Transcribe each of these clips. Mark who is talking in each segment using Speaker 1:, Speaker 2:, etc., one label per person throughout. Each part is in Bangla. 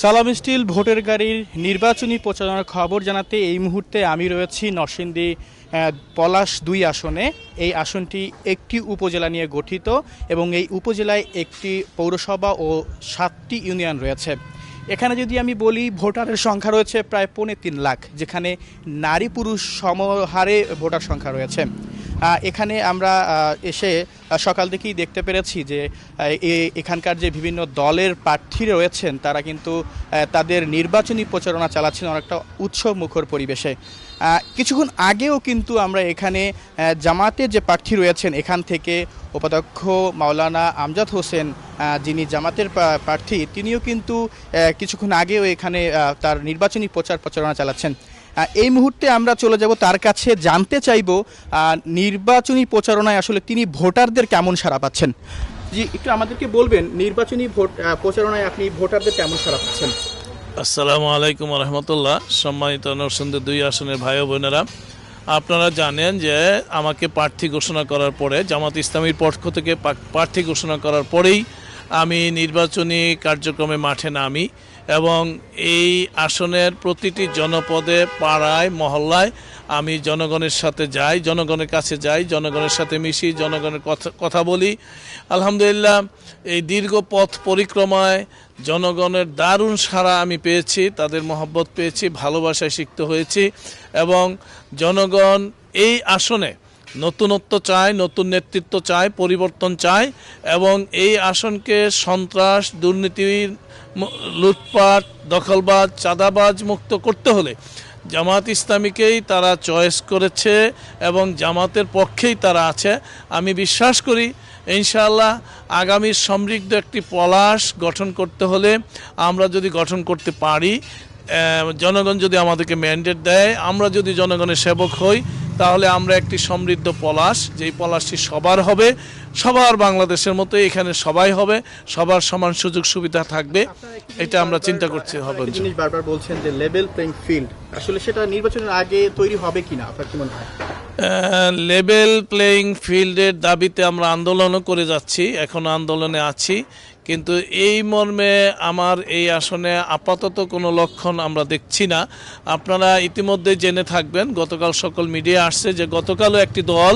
Speaker 1: সালাম স্টিল ভোটের গাড়ির নির্বাচনী প্রচারণার খবর জানাতে এই মুহূর্তে আমি রয়েছি নরসিংদী পলাশ ২ আসনে। এই আসনটি একটি উপজেলা নিয়ে গঠিত এবং এই উপজেলায় একটি পৌরসভা ও ৭টি ইউনিয়ন রয়েছে। এখানে যদি আমি বলি ভোটারের সংখ্যা রয়েছে প্রায় ৩.৫ লাখ, যেখানে নারী পুরুষ সমহারে ভোটার সংখ্যা রয়েছে। এখানে আমরা এসে সকাল থেকেই দেখতে পেরেছি যে এখানকার যে বিভিন্ন দলের প্রার্থী রয়েছেন তারা কিন্তু তাদের নির্বাচনী প্রচারণা চালাচ্ছেন অনেকটা উৎসব মুখর পরিবেশে। কিছুক্ষণ আগেও কিন্তু আমরা এখানে জামাতের যে প্রার্থী রয়েছেন এখান থেকে উপাধ্যক্ষ মাওলানা আমজাদ হোসেন, যিনি জামাতের প্রার্থী, তিনিও কিন্তু কিছুক্ষণ আগেও এখানে তার নির্বাচনী প্রচারণা চালাচ্ছেন। এই মুহূর্তে আমরা চলে যাব তার কাছে, জানতে চাইব নির্বাচনী প্রচারণায় আসলে তিনি ভোটারদের কেমন সাড়া পাচ্ছেন। জি, একটু আমাদেরকে বলবেন নির্বাচনী প্রচারণায় আপনি ভোটারদের কেমন সাড়া পাচ্ছেন?
Speaker 2: আসসালামু আলাইকুম রহমতুল্লাহ। সম্মানিত নরসিংদী ২ আসনের ভাই ও বোনেরা, আপনারা জানেন যে আমাকে প্রার্থী ঘোষণা করার পরে, জামাত ইসলামীর পক্ষ থেকে প্রার্থী ঘোষণা করার পরেই আমি নির্বাচনী কার্যক্রমে মাঠে নামি এবং এই আসনের প্রতিটি জনপদে, পাড়ায়, মহল্লায় আমি জনগণের সাথে যাই, জনগণের কাছে যাই, জনগণের সাথে মিশি, জনগণের কথা বলি। আলহামদুলিল্লাহ, এই দীর্ঘ পথ পরিক্রমায় জনগণের দারুণ সাড়া আমি পেয়েছি, তাদের মহব্বত পেয়েছি, ভালোবাসায় সিক্ত হয়েছি এবং জনগণ এই আসনে নতুনত্ব চায়, নতুন নেতৃত্ব চায়, পরিবর্তন চায় এবং এই আসনকে সন্ত্রাস, দুর্নীতি, লুটপাট, দখলবাজ, চাঁদাবাজ মুক্ত করতে হলে জামাত ইসলামীকেই তারা চয়েস করেছে এবং জামাতের পক্ষেই তারা আছে। আমি বিশ্বাস করি ইনশাআল্লাহ আগামী সমৃদ্ধ একটি পলাশ গঠন করতে হলে, আমরা যদি গঠন করতে পারি, জনগণ যদি আমাদেরকে ম্যান্ডেট দেয়, আমরা যদি জনগণের সেবক হই, তাহলে আমরা একটি সমৃদ্ধ পলাশ, যেই পলাশটি সবার হবে, সবার বাংলাদেশের মতো এখানে সবাই হবে, সবার সমান সুযোগ সুবিধা থাকবে, এটা আমরা চিন্তা করছি। হবে
Speaker 1: জিনিস বারবার বলছেন যে লেভেল প্লেইং ফিল্ড, আসলে সেটা নির্বাচনের আগে তৈরি হবে কিনা আপনার কি মনে হয়?
Speaker 2: লেভেল প্লেইং ফিল্ডের দাবিতে আমরা আন্দোলনও করে যাচ্ছি, এখনো আন্দোলনে আছি, কিন্তু এই মর্মে আমার এই আসনে আপাতত কোনো লক্ষণ আমরা দেখছি না। আপনারা ইতিমধ্যে জেনে থাকবেন, গতকাল সকল মিডিয়া আসছে যে গতকালও একটি দল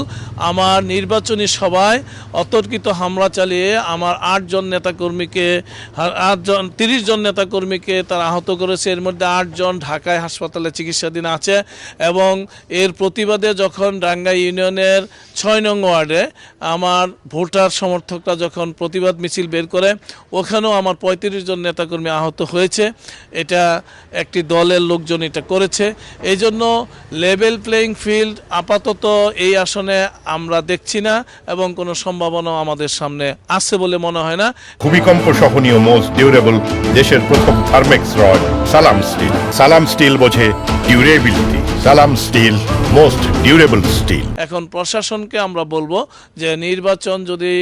Speaker 2: আমার নির্বাচনী সভায় অতর্কিত হামলা চালিয়ে আমার 8 জন নেতাকর্মীকে, 30 জন নেতাকর্মীকে তারা আহত করেছে। এর মধ্যে 8 জন ঢাকায় হাসপাতালে চিকিৎসাধীন আছে এবং এর প্রতিবাদে যখন ডাঙ্গা ইউনিয়নের 6 নং ওয়ার্ডে আমার ভোটার সমর্থকরা যখন প্রতিবাদ মিছিল বের করে, ওখানেও আমার 35 জন নেতাকর্মী আহত হয়েছে। এটা একটি দলের লোকজন এটা করেছে। এই জন্য লেভেল প্লেইং ফিল্ড আপাতত এই আসনে আমরা দেখছি না এবং কোনো সম্ভাবনা আমাদের সামনে আছে বলে মনে হয় না।
Speaker 3: ভূমিকম্প সহনীয় মোস্ট ডিউরেবল দেশের প্রথম থার্মেক্স রড সালাম স্টিল। সালাম স্টিল বোঝে ডিউরেবিলিটি। সালাম স্টিল মোস্ট ডিউরেবল স্টিল।
Speaker 2: এখন প্রশাসনকে আমরা বলবো যে নির্বাচন যদি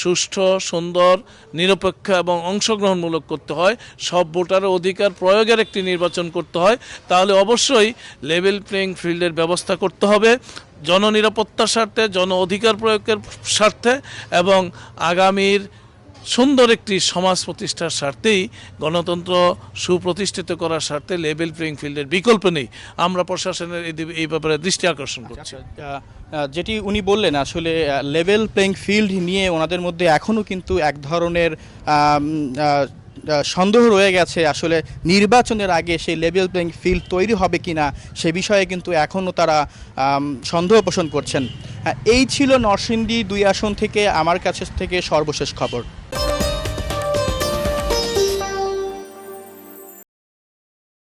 Speaker 2: সুষ্ঠু, সুন্দর, নিরপেক্ষ এবং অংশগ্রহণমূলক করতে হয়, সব ভোটারের অধিকার প্রয়োগের একটি নির্বাচন করতে হয়, তাহলে অবশ্যই লেভেল প্লেইং ফিল্ডের ব্যবস্থা করতে হবে জননিরাপত্তার স্বার্থে, জন অধিকার প্রয়োগের স্বার্থে এবং আগামীর সুন্দর একটি সমাজ প্রতিষ্ঠার স্বার্থেই, গণতন্ত্র সুপ্রতিষ্ঠিত করার স্বার্থে লেভেল প্লেইং ফিল্ডের বিকল্প নেই। আমরা প্রশাসনের এই ব্যাপারে দৃষ্টি আকর্ষণ করছি।
Speaker 1: যেটি উনি বললেন, আসলে লেভেল প্লেইং ফিল্ড নিয়ে ওনাদের মধ্যে এখনও কিন্তু এক ধরনের সন্দেহ রয়ে গেছে, আসলে নির্বাচনের আগে সেই লেভেল প্লেইং ফিল্ড তৈরি হবে কিনা সে বিষয়ে কিন্তু এখনও তারা সন্দেহ পোষণ করছেন। এই ছিল নরসিংদী ২ আসন থেকে আমার কাছে থেকে সর্বশেষ খবর।